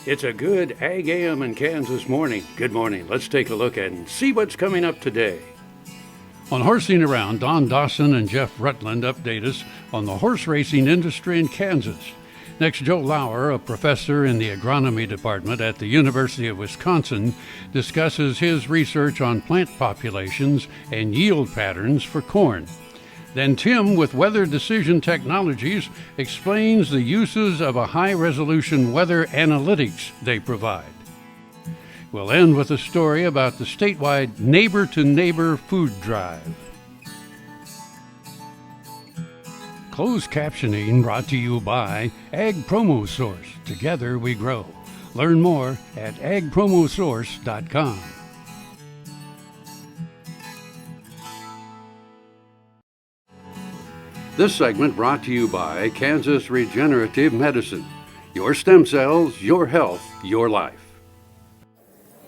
It's a good AGam in Kansas morning. Good morning. Let's take a look and see what's coming up today. On Horsin Around, Don Dawson and Jeff Rutland update us on the horse racing industry in Kansas. Next, Joe Lauer, a professor in the Agronomy Department at the University of Wisconsin, discusses his research on plant populations and yield patterns for corn. Then Tim, with Weather Decision Technologies, explains the uses of a high-resolution weather analytics they provide. We'll end with a story about the statewide neighbor-to-neighbor food drive. Closed captioning brought to you by Ag Promo Source. Together we grow. Learn more at agpromosource.com. This segment brought to you by Kansas Regenerative Medicine. Your stem cells, your health, your life.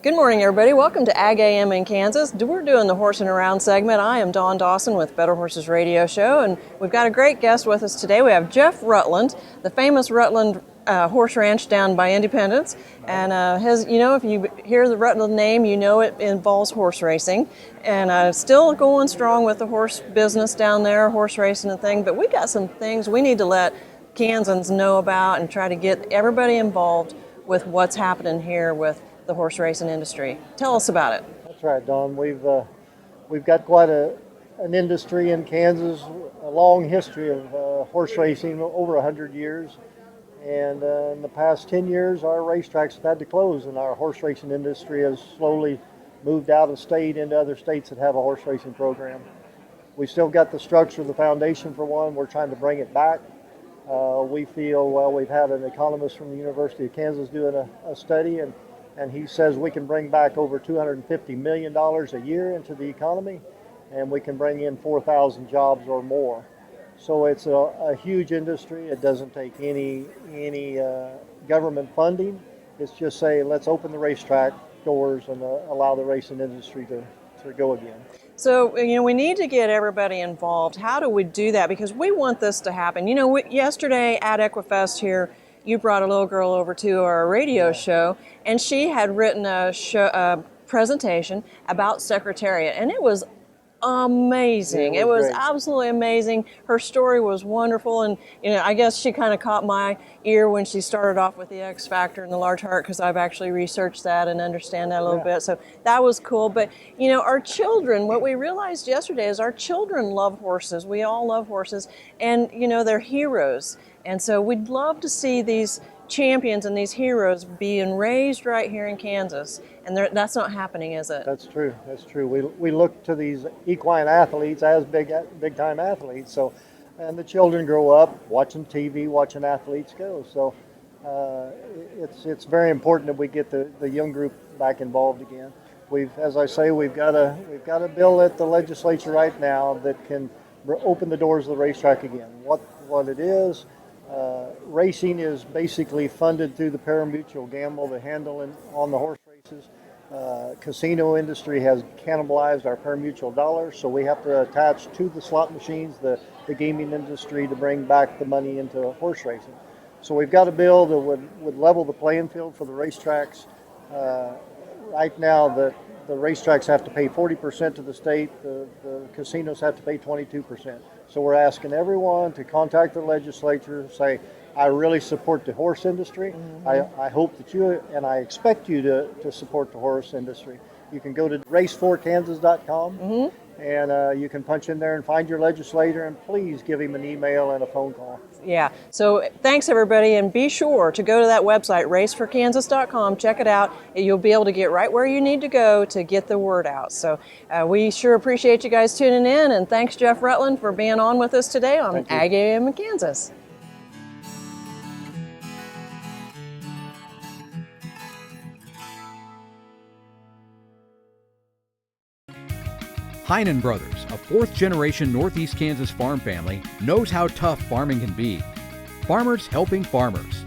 Good morning, everybody. Welcome to AGam in Kansas. We're doing the Horsin Around segment. I am Dawn Dawson with Better Horses Radio Show, and we've got a great guest with us today. We have Jeff Rutland, the famous Rutland horse ranch down by Independence. And if you hear the Rutland name, you know it involves horse racing. And still going strong with the horse business down there, horse racing and thing. But we got some things we need to let Kansans know about and try to get everybody involved with what's happening here with the horse racing industry. Tell us about it. That's right, Don. We've got quite an industry in Kansas, a long history of horse racing, over 100 years. And in the past 10 years, our racetracks have had to close, and our horse racing industry has slowly moved out of state into other states that have a horse racing program. We still got the structure, the foundation for one. We're trying to bring it back. We feel, we've had an economist from the University of Kansas doing a study, and he says we can bring back over $250 million a year into the economy, and we can bring in 4,000 jobs or more. So it's a huge industry. It doesn't take any government funding. It's just say, let's open the racetrack doors and allow the racing industry to go again. So, we need to get everybody involved. How do we do that? Because we want this to happen. Yesterday at Equifest here, you brought a little girl over to our radio show, and she had written a presentation about Secretariat, and it was amazing. Yeah, it was great. Absolutely amazing. Her story was wonderful, and I guess she kind of caught my ear when she started off with the X Factor and the large heart, because I've actually researched that and understand that a little bit. So that was cool. But our children, what we realized yesterday is our children love horses. We all love horses, and they're heroes. And so we'd love to see these champions and these heroes being raised right here in Kansas, and that's not happening, is it? That's true. That's true. We look to these equine athletes as big time athletes. And the children grow up watching TV, watching athletes go. So it's very important that we get the young group back involved again. We've got a bill at the legislature right now that can open the doors of the racetrack again. What it is. Racing is basically funded through the pari-mutuel gamble, the handle on the horse races. Casino industry has cannibalized our pari-mutuel dollars, so we have to attach to the slot machines the gaming industry to bring back the money into horse racing. So we've got a bill that would level the playing field for the racetracks. Right now, the racetracks have to pay 40% to the state, the casinos have to pay 22%. So we're asking everyone to contact the legislature, say, I really support the horse industry. Mm-hmm. I hope that you, and I expect you to support the horse industry. You can go to race4kansas.com, mm-hmm. and you can punch in there and find your legislator, and please give him an email and a phone call. Yeah, so thanks everybody, and be sure to go to that website, race4kansas.com, check it out. You'll be able to get right where you need to go to get the word out. So we sure appreciate you guys tuning in, and thanks Jeff Rutland for being on with us today on AGam in Kansas. HEINEN Brothers, a fourth-generation Northeast Kansas farm family, knows how tough farming can be. Farmers helping farmers.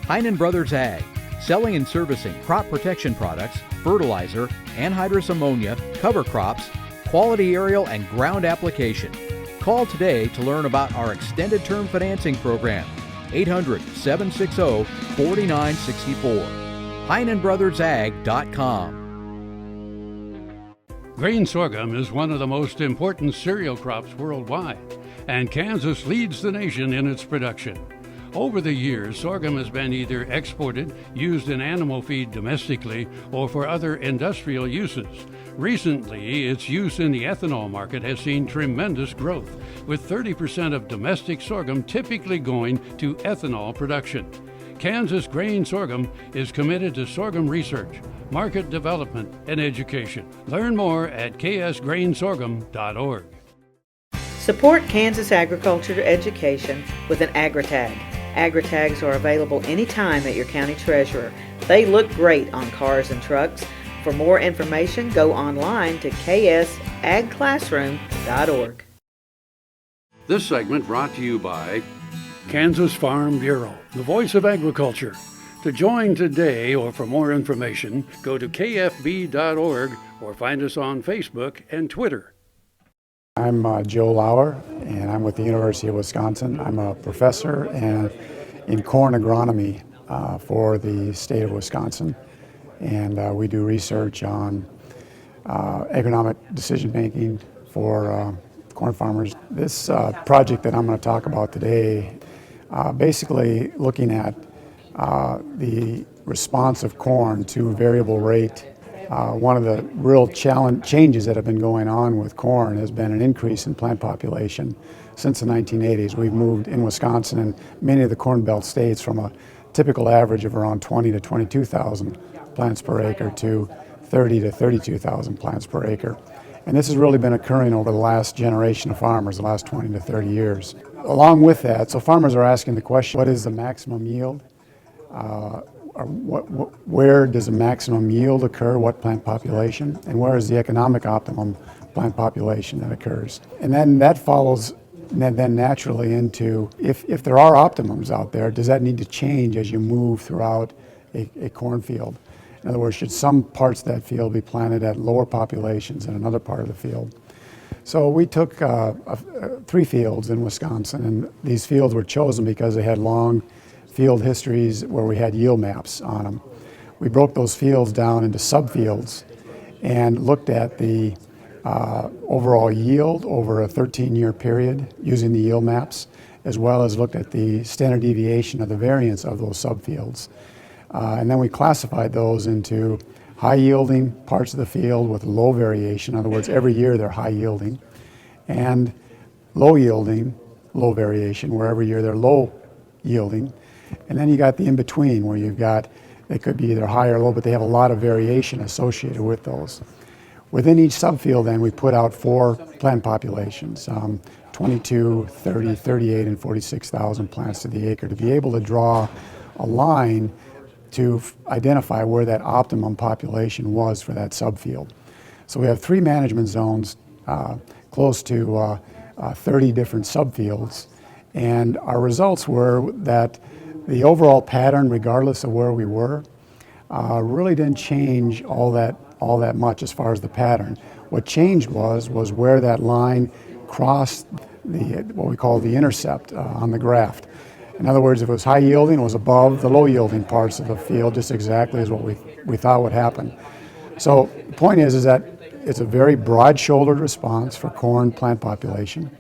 HEINEN Brothers Ag, selling and servicing crop protection products, fertilizer, anhydrous ammonia, cover crops, quality aerial and ground application. Call today to learn about our extended term financing program. 800-760-4964. HEINENBrothersAg.com. Grain sorghum is one of the most important cereal crops worldwide, and Kansas leads the nation in its production. Over the years, sorghum has been either exported, used in animal feed domestically, or for other industrial uses. Recently, its use in the ethanol market has seen tremendous growth, with 30% of domestic sorghum typically going to ethanol production. Kansas Grain Sorghum is committed to sorghum research, market development, and education. Learn more at ksgrainsorghum.org. Support Kansas agriculture education with an AgriTag. AgriTags are available anytime at your county treasurer. They look great on cars and trucks. For more information, go online to ksagclassroom.org. This segment brought to you by Kansas Farm Bureau, the voice of agriculture. To join today or for more information, go to kfb.org or find us on Facebook and Twitter. I'm Joe Lauer, and I'm with the University of Wisconsin. I'm a professor in corn agronomy for the state of Wisconsin, and we do research on agronomic decision making for corn farmers. This project that I'm going to talk about today, basically looking at the response of corn to variable rate. One of the real changes that have been going on with corn has been an increase in plant population since the 1980s. We've moved in Wisconsin and many of the Corn Belt states from a typical average of around 20 to 22,000 plants per acre to 30 to 32,000 plants per acre. And this has really been occurring over the last generation of farmers, the last 20 to 30 years. Along with that, so farmers are asking the question, what is the maximum yield? Where does the maximum yield occur, what plant population, and where is the economic optimum plant population that occurs? And then that follows then naturally into, if there are optimums out there, does that need to change as you move throughout a cornfield? In other words, should some parts of that field be planted at lower populations than another part of the field? So we took 3 fields in Wisconsin, and these fields were chosen because they had long field histories where we had yield maps on them. We broke those fields down into subfields and looked at the overall yield over a 13-year period using the yield maps, as well as looked at the standard deviation of the variance of those subfields. And then we classified those into high-yielding parts of the field with low variation. In other words, every year they're high-yielding, and low-yielding, low variation, where every year they're low-yielding. And then you got the in-between, where you've got, they could be either high or low, but they have a lot of variation associated with those. Within each subfield, then, we put out 4 plant populations, 22, 30, 38, and 46,000 plants to the acre, to be able to draw a line to identify where that optimum population was for that subfield. So we have 3 management zones, close to 30 different subfields, and our results were that the overall pattern, regardless of where we were, really didn't change all that much as far as the pattern. What changed was where that line crossed what we call the intercept on the graph. In other words, if it was high yielding, it was above the low yielding parts of the field, just exactly as what we thought would happen. So the point is that it's a very broad-shouldered response for corn plant population.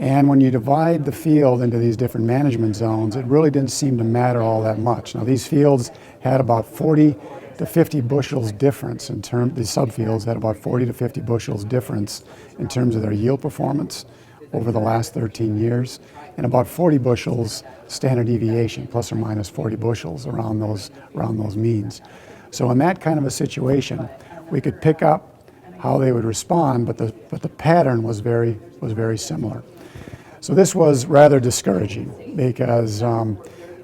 And when you divide the field into these different management zones, it really didn't seem to matter all that much. Now, these fields had about 40 to 50 bushels difference in terms, these subfields had about 40 to 50 bushels difference in terms of their yield performance over the last 13 years, and about 40 bushels standard deviation, plus or minus 40 bushels around those means. So in that kind of a situation, we could pick up how they would respond, but the pattern was very similar. So this was rather discouraging because,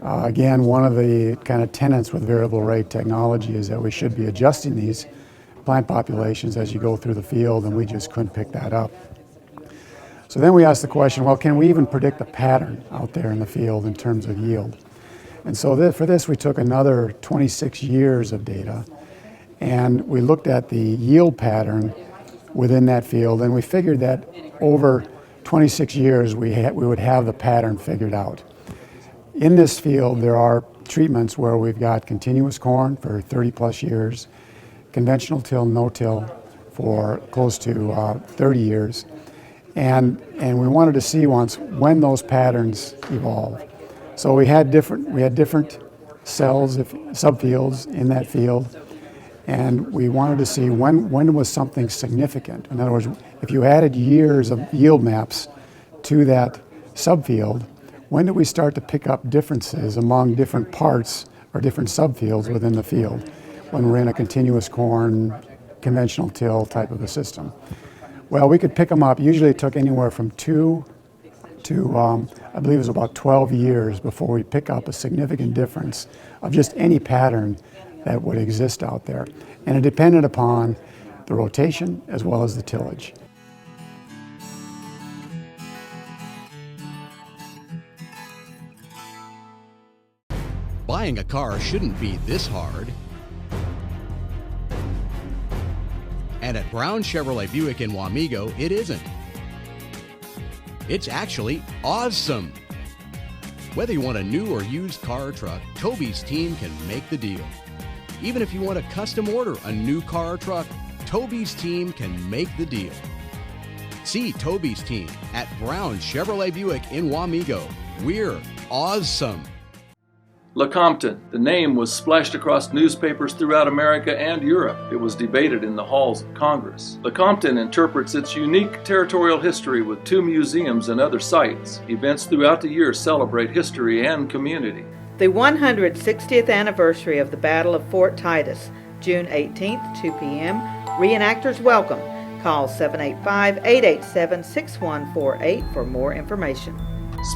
again, one of the kind of tenets with variable rate technology is that we should be adjusting these plant populations as you go through the field, and we just couldn't pick that up. So then we asked the question, well, can we even predict the pattern out there in the field in terms of yield? And so for this, we took another 26 years of data, and we looked at the yield pattern within that field, and we figured that over 26 years we would have the pattern figured out. in this field, there are treatments where we've got continuous corn for 30 plus years, conventional till, no-till for close to 30 years. And we wanted to see once when those patterns evolve. So we had different cells, subfields in that field, and we wanted to see when was something significant. In other words, if you added years of yield maps to that subfield, when did we start to pick up differences among different parts or different subfields within the field when we're in a continuous corn, conventional till type of a system? Well, we could pick them up. Usually it took anywhere from 2 to, I believe it was about 12 years before we pick up a significant difference of just any pattern that would exist out there. And it depended upon the rotation as well as the tillage. Buying a car shouldn't be this hard. And at Brown Chevrolet Buick in Wamego, it isn't. It's actually awesome. Whether you want a new or used car or truck, Toby's team can make the deal. Even if you want to custom order a new car or truck, Toby's team can make the deal. See Toby's team at Brown Chevrolet Buick in Wamego. We're awesome. Lecompton. The name was splashed across newspapers throughout America and Europe. It was debated in the halls of Congress. Lecompton interprets its unique territorial history with 2 museums and other sites. Events throughout the year celebrate history and community. The 160th anniversary of the Battle of Fort Titus, June 18th, 2 p.m. Reenactors welcome. Call 785-887-6148 for more information.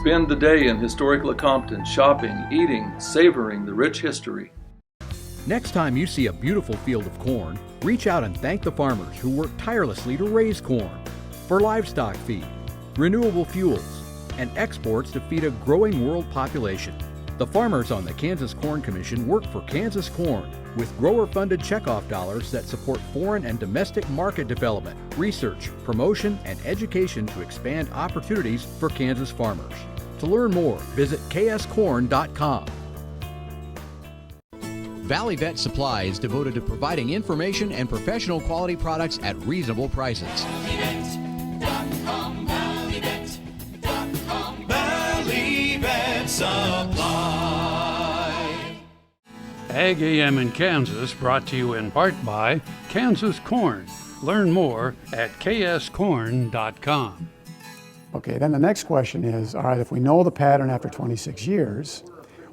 Spend the day in historic Lecompton, shopping, eating, savoring the rich history. Next time you see a beautiful field of corn, reach out and thank the farmers who work tirelessly to raise corn for livestock feed, renewable fuels, and exports to feed a growing world population. The farmers on the Kansas Corn Commission work for Kansas Corn with grower-funded checkoff dollars that support foreign and domestic market development, research, promotion, and education to expand opportunities for Kansas farmers. To learn more, visit kscorn.com. Valley Vet Supply is devoted to providing information and professional quality products at reasonable prices. Valley Vet Supply. AGam in Kansas, brought to you in part by Kansas Corn. Learn more at kscorn.com. Okay, then the next question is, all right, if we know the pattern after 26 years,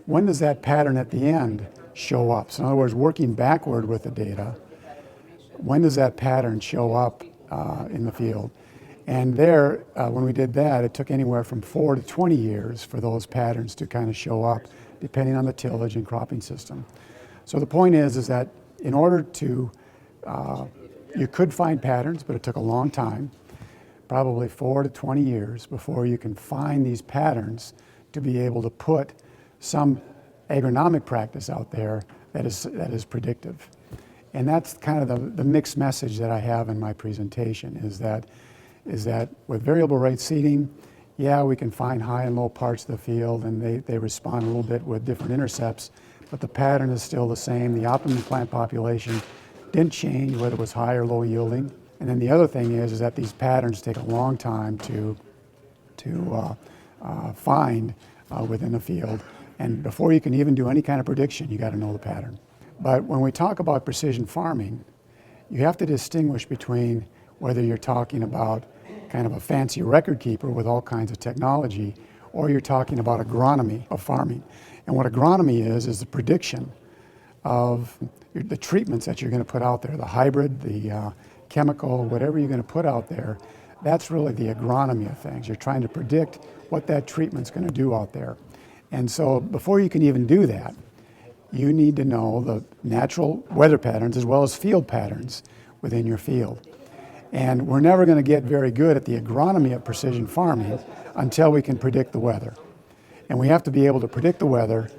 when does that pattern at the end show up? So in other words, working backward with the data, when does that pattern show up in the field? And there, when we did that, it took anywhere from 4 to 20 years for those patterns to kind of show up, depending on the tillage and cropping system. So the point is that in order to, you could find patterns, but it took a long time, probably 4 to 20 years before you can find these patterns to be able to put some agronomic practice out there that is predictive. And that's kind of the mixed message that I have in my presentation is that with variable rate seeding, yeah, we can find high and low parts of the field and they respond a little bit with different intercepts, but the pattern is still the same. The optimum plant population didn't change whether it was high or low yielding. And then the other thing is that these patterns take a long time to find within the field. And before you can even do any kind of prediction, you got to know the pattern. But when we talk about precision farming, you have to distinguish between whether you're talking about kind of a fancy record keeper with all kinds of technology, or you're talking about agronomy of farming. And what agronomy is the prediction of the treatments that you're going to put out there, the hybrid, the chemical, whatever you're going to put out there. That's really the agronomy of things. You're trying to predict what that treatment's going to do out there. And so before you can even do that, you need to know the natural weather patterns as well as field patterns within your field. And we're never going to get very good at the agronomy of precision farming until we can predict the weather. And we have to be able to predict the weather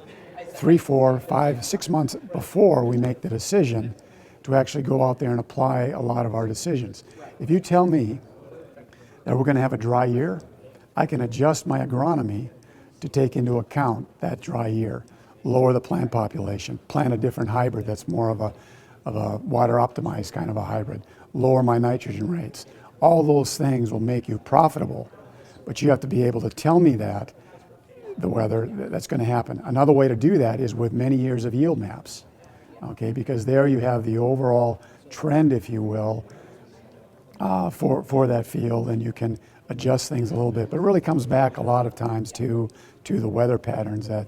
3, 4, 5, 6 months before we make the decision to actually go out there and apply a lot of our decisions. If you tell me that we're going to have a dry year, I can adjust my agronomy to take into account that dry year, lower the plant population, plant a different hybrid that's more of a water optimized kind of a hybrid, lower my nitrogen rates. All those things will make you profitable, but you have to be able to tell me that, the weather that's going to happen. Another way to do that is with many years of yield maps, okay, because there you have the overall trend, if you will, for that field, and you can adjust things a little bit. But it really comes back a lot of times to the weather patterns that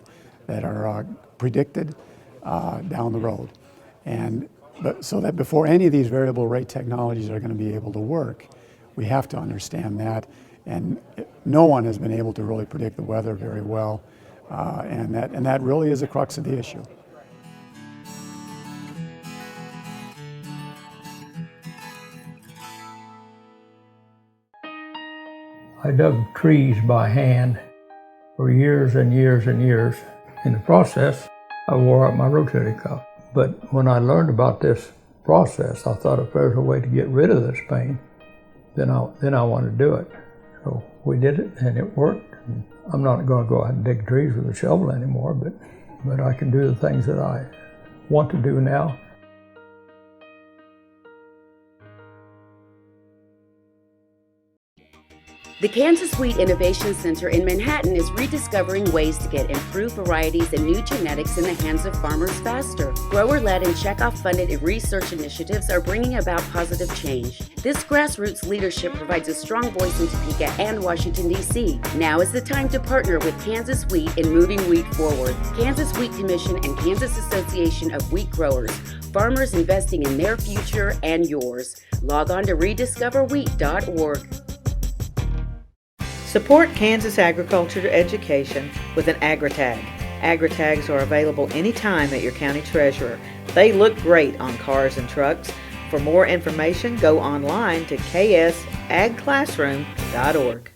are predicted down the road. But so that before any of these variable rate technologies are going to be able to work, we have to understand that. And no one has been able to really predict the weather very well, and that really is the crux of the issue. I dug trees by hand for years and years and years. In the process, I wore out my rotating cuff. But when I learned about this process, I thought if there's a way to get rid of this pain, then I want to do it. So we did it, and it worked. And I'm not going to go out and dig trees with a shovel anymore, but I can do the things that I want to do now. The Kansas Wheat Innovation Center in Manhattan is rediscovering ways to get improved varieties and new genetics in the hands of farmers faster. Grower-led and checkoff-funded research initiatives are bringing about positive change. This grassroots leadership provides a strong voice in Topeka and Washington, D.C. Now is the time to partner with Kansas Wheat in moving wheat forward. Kansas Wheat Commission and Kansas Association of Wheat Growers. Farmers investing in their future and yours. Log on to rediscoverwheat.org. Support Kansas agriculture education with an AgriTag. AgriTags are available anytime at your county treasurer. They look great on cars and trucks. For more information, go online to ksagclassroom.org.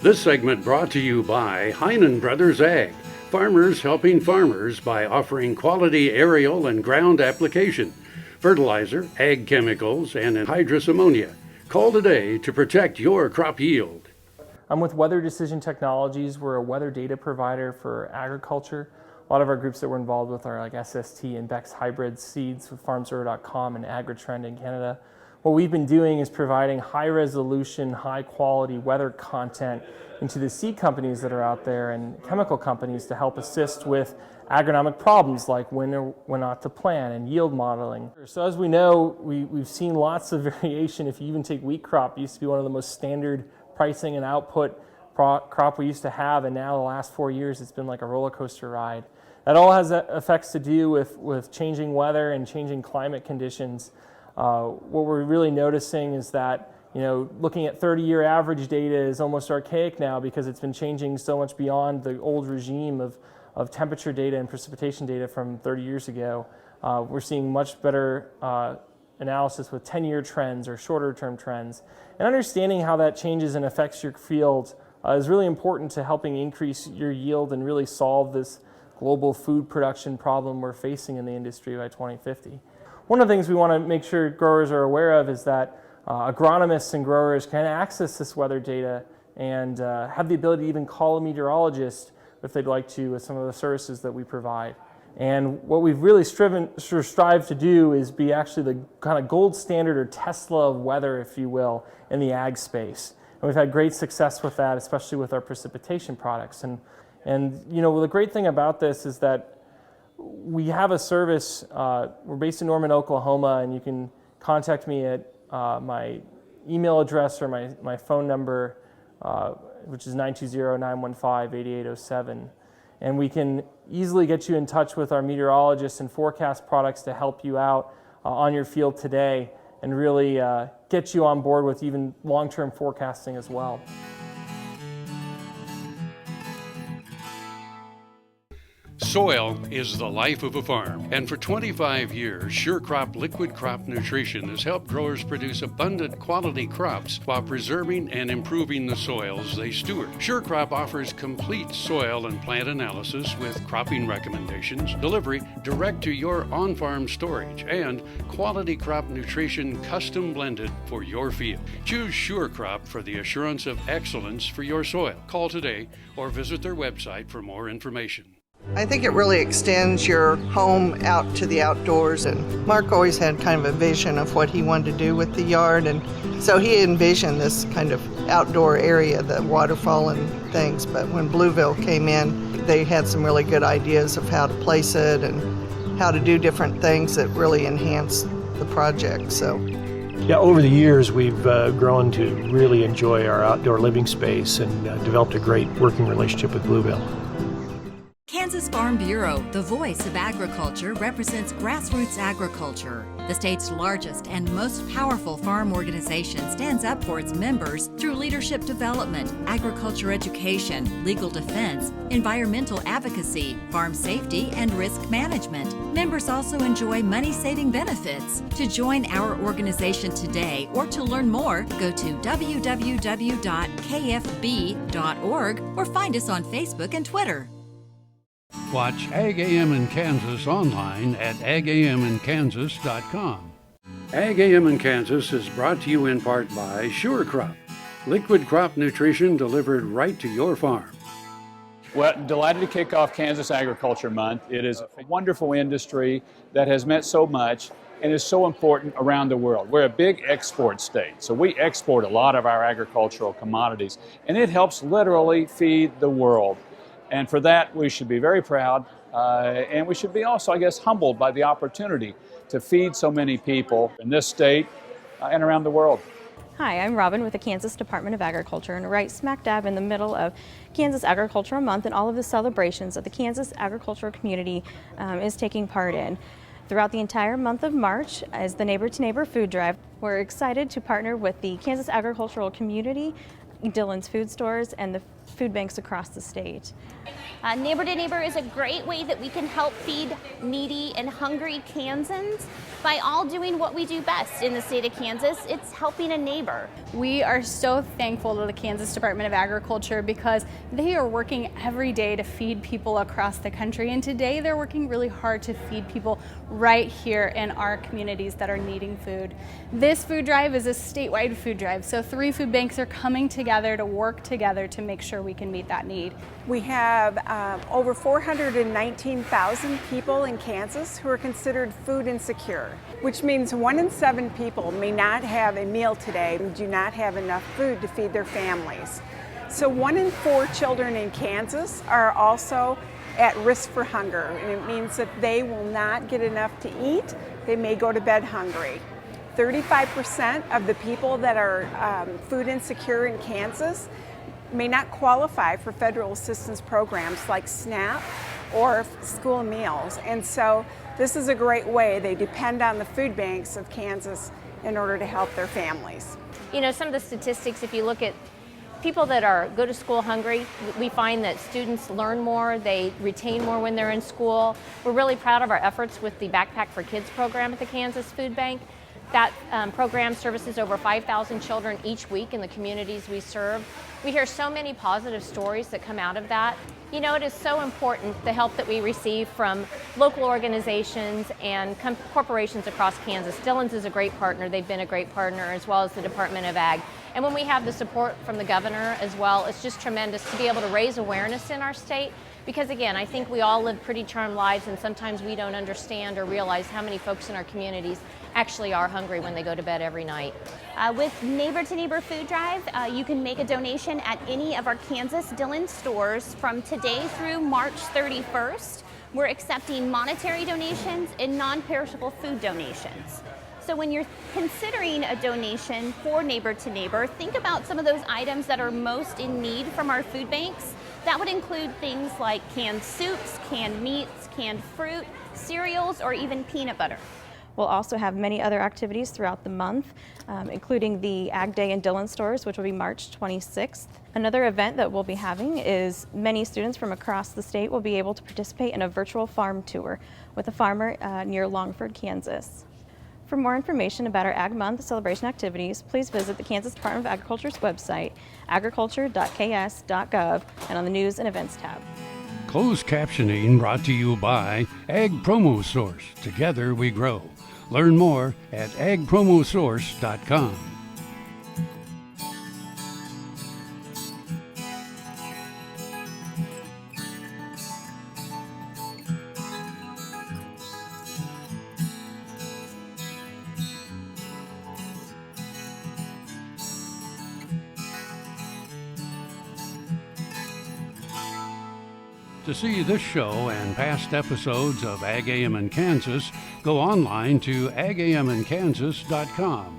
This segment brought to you by HEINEN Brothers Ag, farmers helping farmers by offering quality aerial and ground application, fertilizer, ag chemicals, and anhydrous ammonia. Call today to protect your crop yield. I'm with Weather Decision Technologies. We're a weather data provider for agriculture. A lot of our groups that we're involved with are like SST and Bex Hybrid Seeds with FarmZero.com and AgriTrend in Canada. What we've been doing is providing high-resolution, high-quality weather content into the seed companies that are out there and chemical companies to help assist with agronomic problems like when or when not to plant and yield modeling. So as we know, we've seen lots of variation. If you even take wheat crop, it used to be one of the most standard pricing and output crop we used to have, and now the last 4 years it's been like a roller coaster ride. That all has effects to do with changing weather and changing climate conditions. What we're really noticing is that, you know, looking at 30-year average data is almost archaic now because it's been changing so much beyond the old regime of temperature data and precipitation data from 30 years ago. We're seeing much better analysis with 10-year trends or shorter-term trends. And understanding how that changes and affects your field is really important to helping increase your yield and really solve this global food production problem we're facing in the industry by 2050. One of the things we want to make sure growers are aware of is that agronomists and growers can access this weather data and have the ability to even call a meteorologist if they'd like to with some of the services that we provide. And what we've really strived to do is be actually the kind of gold standard or Tesla of weather, if you will, in the ag space. And we've had great success with that, especially with our precipitation products. And you know, the great thing about this is that we have a service. We're based in Norman, Oklahoma, and you can contact me at my email address or my phone number, which is 920-915-8807. And we can easily get you in touch with our meteorologists and forecast products to help you out on your field today and really get you on board with even long-term forecasting as well. Soil is the life of a farm, and for 25 years, SureCrop Liquid Crop Nutrition has helped growers produce abundant quality crops while preserving and improving the soils they steward. SureCrop offers complete soil and plant analysis with cropping recommendations, delivery direct to your on-farm storage, and quality crop nutrition custom blended for your field. Choose SureCrop for the assurance of excellence for your soil. Call today or visit their website for more information. I think it really extends your home out to the outdoors, and Mark always had kind of a vision of what he wanted to do with the yard, and so he envisioned this kind of outdoor area, the waterfall and things, but when Blueville came in, they had some really good ideas of how to place it and how to do different things that really enhanced the project. So yeah, over the years we've grown to really enjoy our outdoor living space and developed a great working relationship with Blueville. Kansas Farm Bureau, the voice of agriculture, represents grassroots agriculture. The state's largest and most powerful farm organization stands up for its members through leadership development, agriculture education, legal defense, environmental advocacy, farm safety, and risk management. Members also enjoy money-saving benefits. To join our organization today or to learn more, go to www.kfb.org or find us on Facebook and Twitter. Watch AgAM in Kansas online at agaminkansas.com. AgAM in Kansas is brought to you in part by SureCrop, liquid crop nutrition delivered right to your farm. Well, delighted to kick off Kansas Agriculture Month. It is a wonderful industry that has meant so much and is so important around the world. We're a big export state, so we export a lot of our agricultural commodities, and it helps literally feed the world. And for that, we should be very proud, and we should be also, I guess, humbled by the opportunity to feed so many people in this state and around the world. Hi, I'm Robin with the Kansas Department of Agriculture, and right smack dab in the middle of Kansas Agricultural Month and all of the celebrations that the Kansas agricultural community is taking part in. Throughout the entire month of March, as the Neighbor to Neighbor food drive, we're excited to partner with the Kansas agricultural community, Dillon's food stores, and the food banks across the state. Neighbor to Neighbor is a great way that we can help feed needy and hungry Kansans by all doing what we do best in the state of Kansas. It's helping a neighbor. We are so thankful to the Kansas Department of Agriculture because they are working every day to feed people across the country, and today they're working really hard to feed people right here in our communities that are needing food. This food drive is a statewide food drive, so 3 food banks are coming together to work together to make sure we can meet that need. We have over 419,000 people in Kansas who are considered food insecure, which means 1 in 7 people may not have a meal today and do not have enough food to feed their families. So 1 in 4 children in Kansas are also at risk for hunger, and it means that they will not get enough to eat. They may go to bed hungry. 35% of the people that are food insecure in Kansas may not qualify for federal assistance programs like SNAP or school meals. And so this is a great way. They depend on the food banks of Kansas in order to help their families. You know, some of the statistics, if you look at people that go to school hungry, we find that students learn more, they retain more when they're in school. We're really proud of our efforts with the Backpack for Kids program at the Kansas Food Bank. That program services over 5,000 children each week in the communities we serve. We hear so many positive stories that come out of that. You know, it is so important, the help that we receive from local organizations and corporations across Kansas. Dillon's is a great partner. They've been a great partner, as well as the Department of Ag. And when we have the support from the governor as well, it's just tremendous to be able to raise awareness in our state. Because again, I think we all live pretty charmed lives, and sometimes we don't understand or realize how many folks in our communities actually are hungry when they go to bed every night. With Neighbor to Neighbor Food Drive, you can make a donation at any of our Kansas Dillon stores from today through March 31st. We're accepting monetary donations and non-perishable food donations. So when you're considering a donation for Neighbor to Neighbor, think about some of those items that are most in need from our food banks. That would include things like canned soups, canned meats, canned fruit, cereals, or even peanut butter. We'll also have many other activities throughout the month, including the Ag Day in Dillon stores, which will be March 26th. Another event that we'll be having is many students from across the state will be able to participate in a virtual farm tour with a farmer near Longford, Kansas. For more information about our Ag Month celebration activities, please visit the Kansas Department of Agriculture's website, agriculture.ks.gov, and on the News and Events tab. Closed captioning brought to you by Ag Promo Source. Together we grow. Learn more at agpromosource.com. To see this show and past episodes of AgAM in Kansas, go online to agaminkansas.com.